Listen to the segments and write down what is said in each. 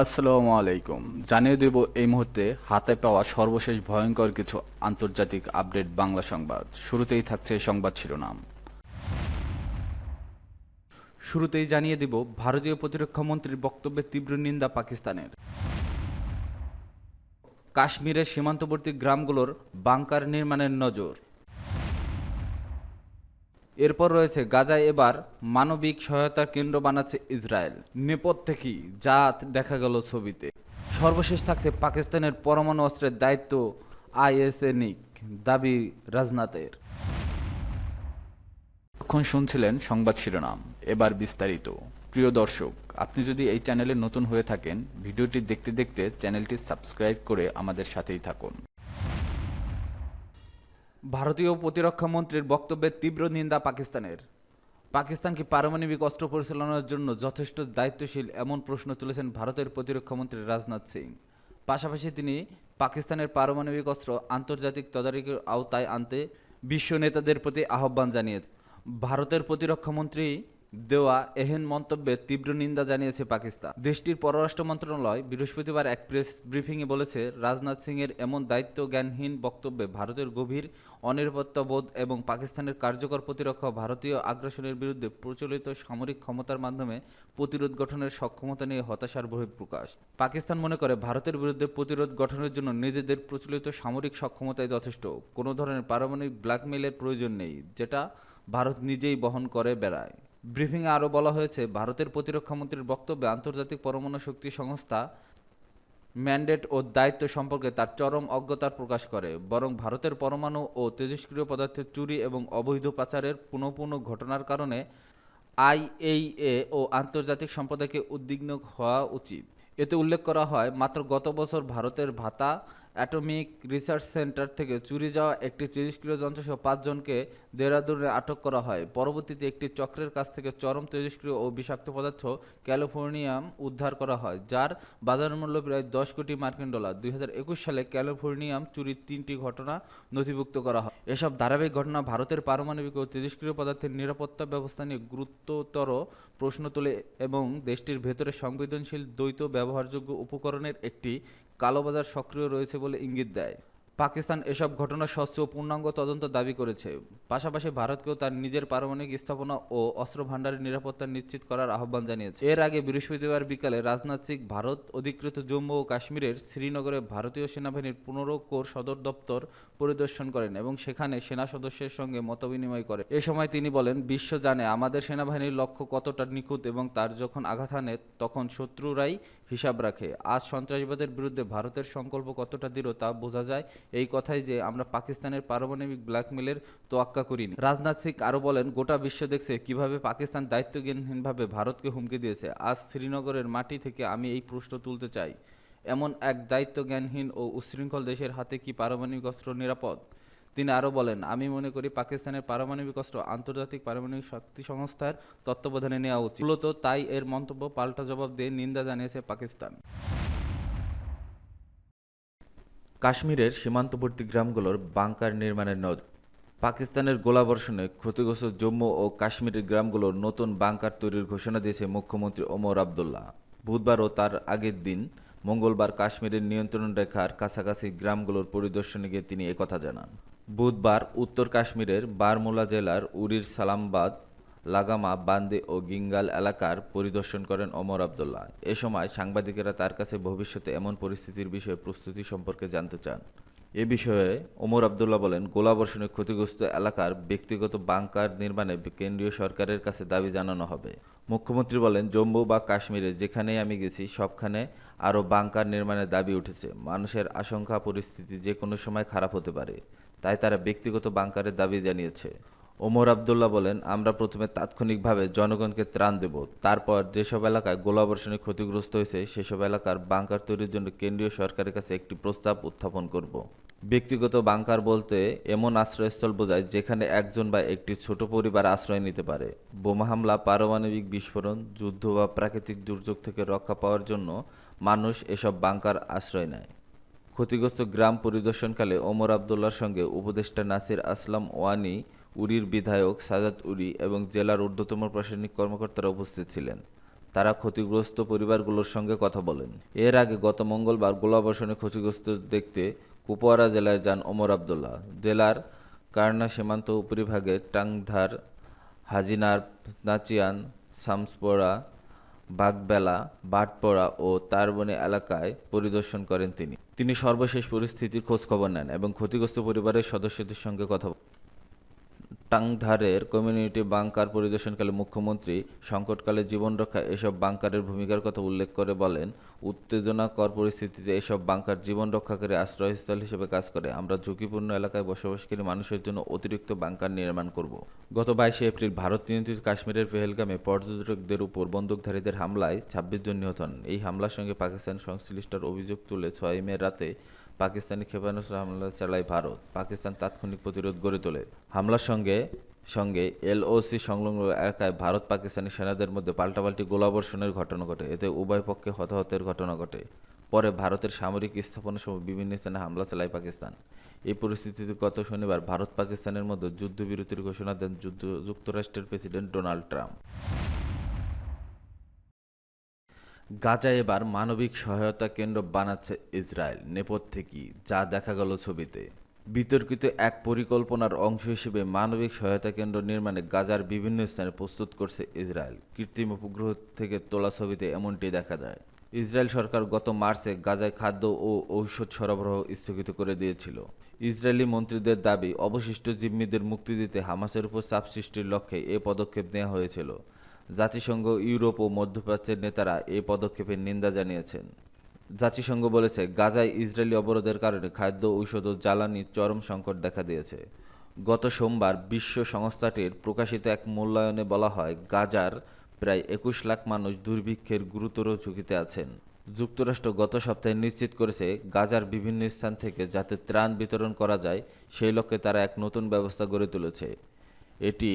আসসালামু আলাইকুম। জানিয়ে দেব এই মুহূর্তে হাতে পাওয়া সর্বশেষ ভয়ঙ্কর কিছু আন্তর্জাতিক আপডেট বাংলা সংবাদ। শুরুতেই থাকছে সংবাদ শিরোনাম। শুরুতেই জানিয়ে দেব ভারতীয় প্রতিরক্ষা মন্ত্রীর বক্তব্যের তীব্র নিন্দা পাকিস্তানের। কাশ্মীরের সীমান্তবর্তী গ্রামগুলোর বাংকার নির্মাণের নজর। এরপর রয়েছে গাজায় এবার মানবিক সহায়তার কেন্দ্র বানাচ্ছে ইসরায়েল। নেপথ্যে কি যা দেখা গেল ছবিতে। সর্বশেষ থাকছে পাকিস্তানের পরমাণু অস্ত্রের দায়িত্ব আইএসএ নিক, দাবি রাজনাথের। এখন শুনছিলেন সংবাদ শিরোনাম, এবার বিস্তারিত। প্রিয় দর্শক, আপনি যদি এই চ্যানেলে নতুন হয়ে থাকেন, ভিডিওটি দেখতে দেখতে চ্যানেলটি সাবস্ক্রাইব করে আমাদের সাথেই থাকুন। ভারতীয় প্রতিরক্ষা মন্ত্রীর বক্তব্যের তীব্র নিন্দা পাকিস্তানের। পাকিস্তানকে পারমাণবিক অস্ত্র পরিচালনার জন্য যথেষ্ট দায়িত্বশীল এমন প্রশ্ন তুলেছেন ভারতের প্রতিরক্ষা মন্ত্রী রাজনাথ সিং। পাশাপাশি তিনি পাকিস্তানের পারমাণবিক অস্ত্র আন্তর্জাতিক তদারকির আওতায় আনতে বিশ্ব নেতাদের প্রতি আহ্বান জানিয়েছেন। ভারতের প্রতিরক্ষা মন্ত্রী দেওয়া এহেন মন্তব্যের তীব্র নিন্দা জানিয়েছে পাকিস্তান। দেশটির পররাষ্ট্র মন্ত্রণালয় বৃহস্পতিবার এক প্রেস ব্রিফিংয়ে বলেছে, রাজনাথ সিংয়ের এমন দায়িত্বজ্ঞানহীন বক্তব্যে ভারতের গভীর অনিরাপত্তাবোধ এবং পাকিস্তানের কার্যকর প্রতিরক্ষা ভারতীয় আগ্রাসনের বিরুদ্ধে প্রচলিত সামরিক ক্ষমতার মাধ্যমে প্রতিরোধ গঠনের সক্ষমতা নিয়ে হতাশার বহিঃপ্রকাশ। পাকিস্তান মনে করে ভারতের বিরুদ্ধে প্রতিরোধ গঠনের জন্য নিজেদের প্রচলিত সামরিক সক্ষমতাই যথেষ্ট, কোনো ধরনের পারমাণবিক ব্ল্যাকমেইলের প্রয়োজন নেই, যেটা ভারত নিজেই বহন করে বেড়ায়। ব্রিফিংয়ে আরও বলা হয়েছে, ভারতের প্রতিরক্ষামন্ত্রীর বক্তব্যে আন্তর্জাতিক পরমাণু শক্তি সংস্থা ম্যান্ডেট ও দায়িত্ব সম্পর্কে তার চরম অজ্ঞতার প্রকাশ করে, বরং ভারতের পরমাণু ও তেজস্ক্রিয় পদার্থের চুরি এবং অবৈধ পাচারের পুনঃপুন ঘটনার কারণে আইএইএ ও আন্তর্জাতিক সম্প্রদায়কে উদ্বিগ্ন হওয়া উচিত। এতে উল্লেখ করা হয়, মাত্র গত বছর ভারতের ভাতা অ্যাটমিক রিসার্চ সেন্টার থেকে চুরি যাওয়া একটি তেজস্ক্রিয় যন্ত্রসহ 5 জনকে দেহরাদুনে আটক করা হয়। পরবর্তীতে একটি চক্রের কাছ থেকে চরম তেজস্ক্রিয় ও বিষাক্ত পদার্থ ক্যালিফোর্নিয়াম উদ্ধার করা হয়, যার বাজার মূল্য প্রায় 10 কোটি মার্কিন ডলার। 2021 সালে ক্যালিফোর্নিয়াম চুরির 3টি ঘটনা নথিভুক্ত করা হয়। এসব ধারাবাহিক ঘটনা ভারতের পারমাণবিক ও তেজস্ক্রিয় পদার্থের নিরাপত্তা ব্যবস্থা নিয়ে গুরুত্বতর প্রশ্ন তোলে এবং দেশটির ভেতরে সংবেদনশীল দ্বৈত ব্যবহারযোগ্য উপকরণের একটি কালোবাজার সক্রিয় রয়েছে বলে ইঙ্গিত দেয়। পাকিস্তান এসব ঘটনার স্বচ্ছ ও পূর্ণাঙ্গ তদন্ত দাবি করেছে। পাশাপাশি ভারতকেও তার নিজের পারমাণবিক স্থাপনা ও অস্ত্র ভাণ্ডারের নিরাপত্তা নিশ্চিত করার আহ্বান জানিয়েছে। এর আগে বৃহস্পতিবার বিকালে রাজনাথ সিং ভারত অধিকৃত জম্মু ও কাশ্মীরের শ্রীনগরে ভারতীয় সেনাবাহিনীর 15 কোর সদর দপ্তর পরিদর্শন করেন এবং সেখানে সেনা সদস্যের সঙ্গে মতবিনিময় করেন। এ সময় তিনি বলেন, বিশ্ব জানে আমাদের সেনাবাহিনীর লক্ষ্য কতটা নিখুঁত এবং তার যখন আঘাত হানে তখন শত্রুরাই হিসাব রাখে। আজ সন্ত্রাসবাদের বিরুদ্ধে ভারতের সংকল্প কতটা দৃঢ় তা বোঝা যায় এই কথাই যে আমরা পাকিস্তানের পারমাণবিক ব্ল্যাকমেলের তোয়াক্কা করিনি। রাজনাথ সিং আরও বলেন, গোটা বিশ্ব দেখছে কিভাবে পাকিস্তান দায়িত্বজ্ঞানহীনভাবে ভারতকে হুমকি দিয়েছে। আজ শ্রীনগরের মাটি থেকে আমি এই প্রশ্ন তুলতে চাই, এমন এক দায়িত্বজ্ঞানহীন ও উচ্ছৃঙ্খল দেশের হাতে কি পারমাণবিক অস্ত্র নিরাপদ? তিনি আরও বলেন, আমি মনে করি পাকিস্তানের পারমাণবিক অস্ত্র আন্তর্জাতিক পারমাণবিক শক্তি সংস্থার তত্ত্বাবধানে নেওয়া উচিত। মূলত তাই এর মন্তব্য পাল্টা জবাব দিয়ে নিন্দা জানিয়েছে পাকিস্তান। কাশ্মীরের সীমান্তবর্তী গ্রামগুলোর বাংকার নির্মাণের নজর। পাকিস্তানের গোলাবর্ষণে ক্ষতিগ্রস্ত জম্মু ও কাশ্মীরের গ্রামগুলোর নতুন বাংকার তৈরির ঘোষণা দিয়েছে মুখ্যমন্ত্রী ওমর আবদুল্লাহ। বুধবার ও তার আগের দিন মঙ্গলবার কাশ্মীরের নিয়ন্ত্রণ রেখার কাছাকাছি গ্রামগুলোর পরিদর্শনে গিয়ে তিনি একথা জানান। বুধবার উত্তর কাশ্মীরের বারমুলা জেলার উরির সালামবাদ, লাগামা, বান্দে ও গিঙ্গাল এলাকার পরিদর্শন করেন ওমর আবদুল্লাহ। এ সময় সাংবাদিকেরা তার কাছে ভবিষ্যতে এমন পরিস্থিতির বিষয়ে প্রস্তুতি সম্পর্কে জানতে চান। এ বিষয়ে ওমর আবদুল্লাহ বলেন, গোলাবর্ষণে ক্ষতিগ্রস্ত এলাকার ব্যক্তিগত বাংকার নির্মাণে কেন্দ্রীয় সরকারের কাছে দাবি জানানো হবে। মুখ্যমন্ত্রী বলেন, জম্মু বা কাশ্মীরে যেখানেই আমি গেছি সবখানে আরও বাংকার নির্মাণের দাবি উঠেছে। মানুষের আশঙ্কা পরিস্থিতি যে কোনো সময় খারাপ হতে পারে, তাই তারা ব্যক্তিগত বাংকারের দাবি জানিয়েছে। ওমর আবদুল্লাহ বলেন, আমরা প্রথমে তাৎক্ষণিকভাবে জনগণকে ত্রাণ দেব, তারপর যেসব এলাকায় গোলাবর্ষণে ক্ষতিগ্রস্ত হয়েছে সেসব এলাকার বাংকার তৈরির জন্য কেন্দ্রীয় সরকারের কাছে একটি প্রস্তাব উত্থাপন করব। ব্যক্তিগত বাংকার বলতে এমন আশ্রয়স্থল বোঝায় যেখানে একজন বা একটি ছোট পরিবার আশ্রয় নিতে পারে। বোমা হামলা, পারমাণবিক বিস্ফোরণ, যুদ্ধ বা প্রাকৃতিক দুর্যোগ থেকে রক্ষা পাওয়ার জন্য মানুষ এসব বাংকার আশ্রয় নেয়। ক্ষতিগ্রস্ত গ্রাম পরিদর্শনকালে ওমর আবদুল্লাহর সঙ্গে উপদেষ্টা নাসির আসলাম ওয়ানি, উরির বিধায়ক সাজাদ উরি এবং জেলার ঊর্ধ্বতম প্রশাসনিক কর্মকর্তারা উপস্থিত ছিলেন। তারা ক্ষতিগ্রস্ত পরিবারগুলোর সঙ্গে কথা বলেন। এর আগে গত মঙ্গলবার গোলাবর্ষণে ক্ষতিগ্রস্ত দেখতে কুপওয়ারা জেলায় যান ওমর আবদুল্লাহ। জেলার কারনা সীমান্ত উপরিভাগে টাংধার, হাজিনার, নাচিয়ান, শামসপোরা, বাগবেলা, বাটপড়া ও তারবনি এলাকায় পরিদর্শন করেন তিনি সর্বশেষ পরিস্থিতির খোঁজখবর নেন এবং ক্ষতিগ্রস্ত পরিবারের সদস্যদের সঙ্গে কথা বলেন। টাংধারের কমিউনিটি বাংকার পরিদর্শনকালে মুখ্যমন্ত্রী সংকটকালে জীবন রক্ষায় এসব বাংকারের ভূমিকার কথা উল্লেখ করে বলেন, উত্তেজনাকর পরিস্থিতিতে এসব বাংকার জীবন রক্ষাকারী আশ্রয়স্থল হিসেবে কাজ করে। আমরা ঝুঁকিপূর্ণ এলাকায় বসবাসকারী মানুষের জন্য অতিরিক্ত বাংকার নির্মাণ করব। গত 22 এপ্রিল ভারত নিয়ন্ত্রিত কাশ্মীরের পেহেলগামে পর্যটকদের উপর বন্দুকধারীদের হামলায় 26 জন নিহত হন। এই হামলার সঙ্গে পাকিস্তান সংশ্লিষ্টর অভিযোগ তুলে 6 মে রাতে পাকিস্তানি ক্ষেপণাস্ত্র হামলা চালায় ভারত। পাকিস্তান তাৎক্ষণিক প্রতিরোধ গড়ে তোলে। হামলার সঙ্গে এলওসি সংলগ্ন এলাকায় ভারত পাকিস্তানি সেনাদের মধ্যে পাল্টাপাল্টি গোলাবর্ষণের ঘটনা ঘটে। এতে উভয় পক্ষে হতাহতের ঘটনা ঘটে। পরে ভারতের সামরিক স্থাপনাসহ বিভিন্ন স্থানে হামলা চালায় পাকিস্তান। এই পরিস্থিতিতে গত শনিবার ভারত পাকিস্তানের মধ্যে যুদ্ধবিরতির ঘোষণা দেন যুক্তরাষ্ট্রের প্রেসিডেন্ট ডোনাল্ড ট্রাম্প। গাজায় এবার মানবিক সহায়তা কেন্দ্র বানাচ্ছে ইসরায়েল। নেপথ্যে কি, যা দেখা গেল ছবিতে। বিতর্কিত এক পরিকল্পনার অংশ হিসেবে মানবিক সহায়তা কেন্দ্র নির্মাণে গাজার বিভিন্ন স্থানে প্রস্তুত করছে ইসরায়েল। কৃত্রিম উপগ্রহ থেকে তোলা ছবিতে এমনটি দেখা যায়। ইসরায়েল সরকার গত মার্চে গাজায় খাদ্য ও ঔষধ সরবরাহ স্থগিত করে দিয়েছিল। ইসরায়েলি মন্ত্রীদের দাবি, অবশিষ্ট জিম্মিদের মুক্তি দিতে হামাসের উপর চাপ সৃষ্টির লক্ষ্যে এ পদক্ষেপ নেওয়া হয়েছিল। জাতিসংঘ, ইউরোপ ও মধ্যপ্রাচ্যের নেতারা এই পদক্ষেপের নিন্দা জানিয়েছেন। জাতিসংঘ বলেছে, গাজায় ইসরায়েলি অবরোধের কারণে খাদ্য, ঔষধ ও জ্বালানির চরম সংকট দেখা দিয়েছে। গত সোমবার বিশ্ব সংস্থাটির প্রকাশিত এক মূল্যায়নে বলা হয়, গাজার প্রায় 21 লাখ মানুষ দুর্ভিক্ষের গুরুতর ঝুঁকিতে আছেন। যুক্তরাষ্ট্র গত সপ্তাহে নিশ্চিত করেছে, গাজার বিভিন্ন স্থান থেকে যাতে ত্রাণ বিতরণ করা যায় সেই লক্ষ্যে তারা এক নতুন ব্যবস্থা গড়ে তুলেছে। এটি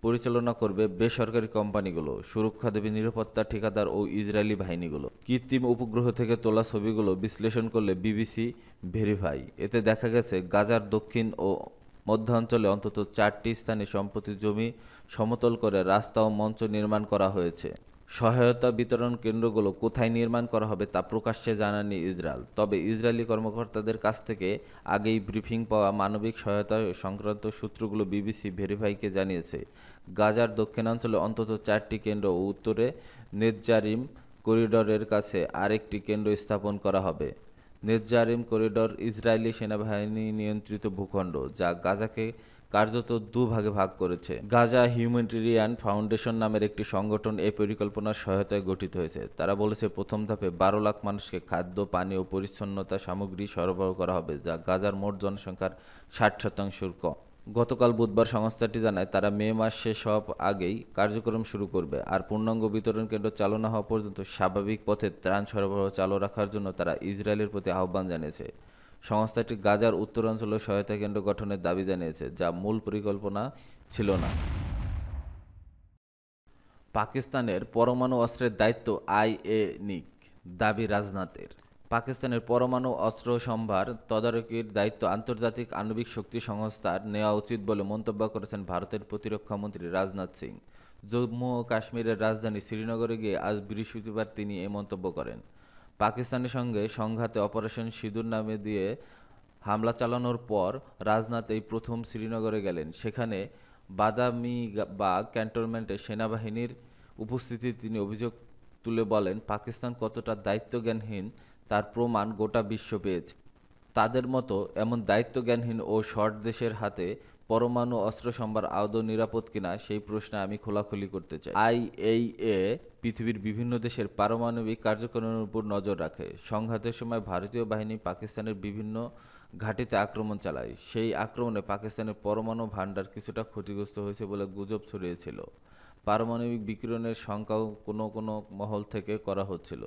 পরিচালনা করবে বেসরকারি কোম্পানিগুলো, সুরক্ষা দেবে নিরাপত্তা ঠিকাদার ও ইসরায়েলি বাহিনীগুলো। কৃত্রিম উপগ্রহ থেকে তোলা ছবিগুলো বিশ্লেষণ করলে বিবিসি ভেরিফাই এতে দেখা গেছে, গাজার দক্ষিণ ও মধ্যাঞ্চলে অন্তত 4টি স্থানে সম্প্রতি জমি সমতল করে রাস্তা ও মঞ্চ নির্মাণ করা হয়েছে। সহায়তা বিতরণ কেন্দ্রগুলো কোথায় নির্মাণ করা হবে তা প্রকাশ্যে জানায়নি ইসরায়েল। তবে ইসরায়েলি কর্মকর্তাদের কাছ থেকে আগেই ব্রিফিং পাওয়া মানবিক সহায়তা সংক্রান্ত সূত্রগুলো বিবিসি ভেরিফাইকে জানিয়েছে, গাজার দক্ষিণাঞ্চলে অন্তত 4টি কেন্দ্র ও উত্তরে নেতজারিম করিডরের কাছে আরেকটি কেন্দ্র স্থাপন করা হবে। নেতজারিম করিডর ইসরায়েলি সেনাবাহিনী নিয়ন্ত্রিত ভূখণ্ড, যা গাজাকে কার্যত দুভাগে ভাগ করেছে। গাজা হিউম্যানিটেরিয়ান ফাউন্ডেশন নামের একটি সংগঠন এই পরিকল্পনার সহায়তায় গঠিত হয়েছে। তারা বলেছে, প্রথম ধাপে 12 লাখ মানুষকে খাদ্য, পানি ও পরিচ্ছন্নতা সামগ্রী সরবরাহ করা হবে, যা গাজার মোট জনসংখ্যার 60% কম। গতকাল বুধবার সংস্থাটি জানায়, তারা মে মাস শেষ হওয়ার আগেই কার্যক্রম শুরু করবে। আর পূর্ণাঙ্গ বিতরণ কেন্দ্র চালু না হওয়া পর্যন্ত স্বাভাবিক পথে ত্রাণ সরবরাহ চালু রাখার জন্য তারা ইসরায়েলের প্রতি আহ্বান জানিয়েছে। সংস্থাটি গাজার উত্তরাঞ্চলে সহায়তা কেন্দ্র গঠনের দাবি জানিয়েছে, যা মূল পরিকল্পনা ছিল না। পাকিস্তানের পরমাণু অস্ত্রের দায়িত্ব আইএ নিক, দাবি রাজনাথের। পাকিস্তানের পরমাণু অস্ত্র সম্ভার তদারকির দায়িত্ব আন্তর্জাতিক আণবিক শক্তি সংস্থার নেওয়া উচিত বলে মন্তব্য করেছেন ভারতের প্রতিরক্ষা মন্ত্রী রাজনাথ সিং। জম্মু ও কাশ্মীরের রাজধানী শ্রীনগরে গিয়ে আজ বৃহস্পতিবার তিনি এই মন্তব্য করেন। পাকিস্তানের সঙ্গে সংঘাতে অপারেশন সিঁদুর নামে দিয়ে হামলা চালানোর পর রাজনাথ এই প্রথম শ্রীনগরে গেলেন। সেখানে বাদামিবাগ ক্যান্টনমেন্টে সেনাবাহিনীর উপস্থিতি তিনি অভিযোগ তুলে বলেন, পাকিস্তান কতটা দায়িত্বজ্ঞানহীন তার প্রমাণ গোটা বিশ্ব পেয়েছে। তাদের মতো এমন দায়িত্বজ্ঞানহীন ও শর্ট দেশের হাতে পরমাণু অস্ত্র সম্ভার আদৌ নিরাপদ কিনা সেই প্রশ্নে আমি খোলাখুলি করতে চাই। আইএইএ পৃথিবীর বিভিন্ন দেশের পারমাণবিক কার্যক্রমের উপর নজর রাখে। সংঘাতের সময় ভারতীয় বাহিনী পাকিস্তানের বিভিন্ন ঘাঁটিতে আক্রমণ চালায়। সেই আক্রমণে পাকিস্তানের পরমাণু ভাণ্ডার কিছুটা ক্ষতিগ্রস্ত হয়েছে বলে গুজব ছড়িয়েছিল। পারমাণবিক বিকিরণের শঙ্কাও কোনো কোনো মহল থেকে করা হচ্ছিল,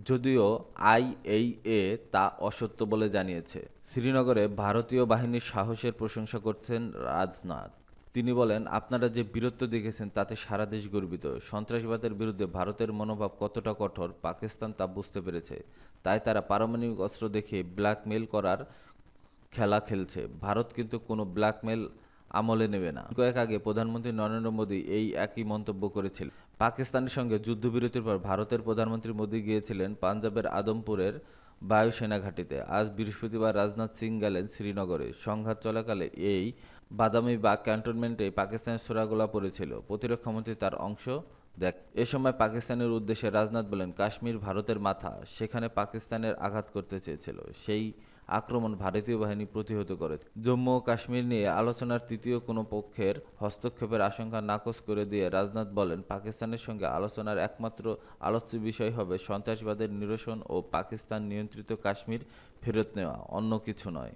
যদিও আইএইএ তা অসত্য বলে জানিয়েছে। শ্রীনগরে ভারতীয় বাহিনীর সাহসের প্রশংসা করছেন রাজনাথ। তিনি বলেন, আপনারা যে বীরত্ব দেখেছেন তাতে সারা দেশ গর্বিত। সন্ত্রাসবাদের বিরুদ্ধে ভারতের মনোভাব কতটা কঠোর পাকিস্তান তা বুঝতে পেরেছে। তাই তারা পারমাণবিক অস্ত্র দেখিয়ে ব্ল্যাকমেল করার খেলা খেলছে। ভারত কিন্তু কোনো ব্ল্যাকমেল আমলে নেবে না। কয়েক আগে প্রধানমন্ত্রী নরেন্দ্র মোদী এই একই মন্তব্য করেছিলেন। পাকিস্তানের সঙ্গে যুদ্ধবিরতির পর ভারতের প্রধানমন্ত্রী মোদী গিয়েছিলেন পাঞ্জাবের আদমপুরের বায়ুসেনা ঘাঁটিতে। আজ বৃহস্পতিবার রাজনাথ সিং গেলেন শ্রীনগরে। সংঘাত চলাকালে এই বাদামি বাগ ক্যান্টনমেন্টে পাকিস্তানের ছোড়াগোলা পড়েছিল। প্রতিরক্ষামন্ত্রী তার অংশ এ সময় পাকিস্তানের উদ্দেশ্যে রাজনাথ বলেন, কাশ্মীর ভারতের মাথা, সেখানে পাকিস্তানের আঘাত করতে চেয়েছিল। সেই আক্রমণ ভারতীয় বাহিনী প্রতিহত করে। জম্মু ও কাশ্মীর নিয়ে আলোচনার তৃতীয় কোনো পক্ষের হস্তক্ষেপের আশঙ্কা নাকচ করে দিয়ে রাজনাথ বলেন, পাকিস্তানের সঙ্গে আলোচনার একমাত্র আলোচ্য বিষয় হবে সন্ত্রাসবাদের নিরসন ও পাকিস্তান নিয়ন্ত্রিত কাশ্মীর ফেরত নেওয়া, অন্য কিছু নয়।